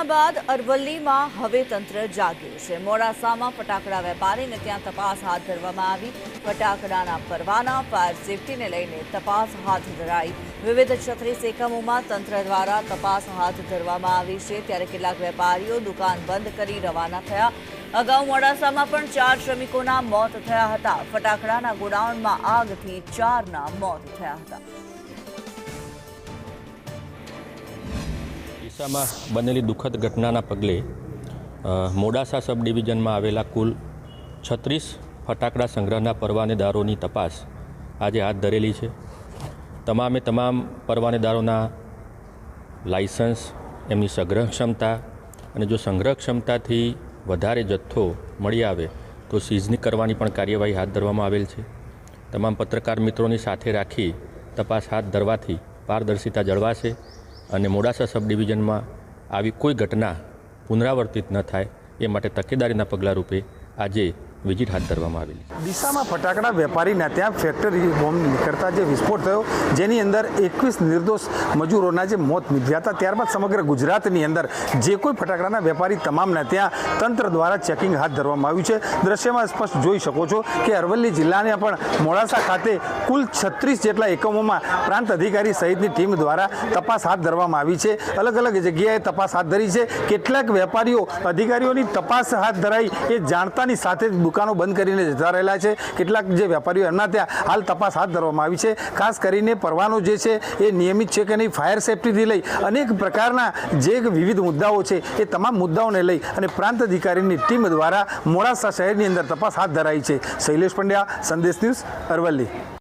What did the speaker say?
ઘટના બાદ અરવલ્લીમાં હવે તંત્ર જાગ્યું છે। મોડાસામાં ફટાકડા વેપારીને ત્યાં તપાસ હાથ ધરવામાં આવી। ફટાકડાના પરવાના, ફાયર સેફટીને લઈને તપાસ હાથ ધરાઈ। વિવિધ 36 એકમોમાં તંત્ર દ્વારા તપાસ હાથ ધરવામાં આવી છે। ત્યારે કેટલાક વેપારીઓ દુકાન બંધ કરી રવાના થયા। અગાઉ મોડાસામાં પણ 4 શ્રમિકોના મોત થયા હતા। ફટાકડાના ગોડાઉનમાં આગથી 4ના મોત થયા હતા। ડીસામાં બનેલી દુઃખદ ઘટનાના પગલે મોડાસા સબ ડિવિઝનમાં આવેલા કુલ 36 ફટાકડા સંગ્રહના પરવાનેદારોની તપાસ આજે હાથ ધરેલી છે। તમામે તમામ પરવાનેદારોના લાયસન્સ, એમની સંગ્રહ ક્ષમતા અને જો સંગ્રહ ક્ષમતાથી વધારે જથ્થો મળી આવે તો સીઝની કરવાની પણ કાર્યવાહી હાથ ધરવામાં આવેલ છે। તમામ પત્રકાર મિત્રોની સાથે રાખી તપાસ હાથ ધરવાથી પારદર્શિતા જળવાશે અને મોડાસા સબ ડિવિઝનમાં આવી કોઈ ઘટના પુનરાવર્તિત ન થાય એ માટે તકેદારીના પગલાં રૂપે આજે વિઝિટ હાથ ધરવામાં આવેલી છે। ડીસામાં ફટાકડા વેપારીના ત્યાં ફેક્ટરી બોમ્બ નીકળતા જે વિસ્ફોટ થયો, જેની અંદર 21 નિર્દોષ મજૂરોના જે મોત નીપજ્યા હતા, ત્યારબાદ સમગ્ર ગુજરાતની અંદર જે કોઈ ફટાકડાના વેપારી તમામના ત્યાં તંત્ર દ્વારા ચેકિંગ હાથ ધરવામાં આવ્યું છે। દ્રશ્યમાં સ્પષ્ટ જોઈ શકો છો કે અરવલ્લી જિલ્લાના પણ મોડાસા ખાતે કુલ 36 જેટલા એકમોમાં પ્રાંત અધિકારી સહિતની ટીમ દ્વારા તપાસ હાથ ધરવામાં આવી છે। અલગ અલગ જગ્યાએ તપાસ હાથ ધરી છે। કેટલાક વેપારીઓ અધિકારીઓની તપાસ હાથ ધરાઈ એ જાણતાની સાથે દુકાનો બંધ કરીને જતા રહેલા છે। કેટલાક જે વેપારીઓ એમના ત્યાં હાલ તપાસ હાથ ધરવામાં આવી છે। ખાસ કરીને પરવાનો જે છે એ નિયમિત છે કે નહીં, ફાયર સેફટીથી લઈ અનેક પ્રકારના જે વિવિધ મુદ્દાઓ છે એ તમામ મુદ્દાઓને લઈ અને પ્રાંત અધિકારીની ટીમ દ્વારા મોડાસા શહેરની અંદર તપાસ હાથ ધરાઈ છે। શૈલેષ પંડ્યા, સંદેશ ન્યૂઝ, અરવલ્લી।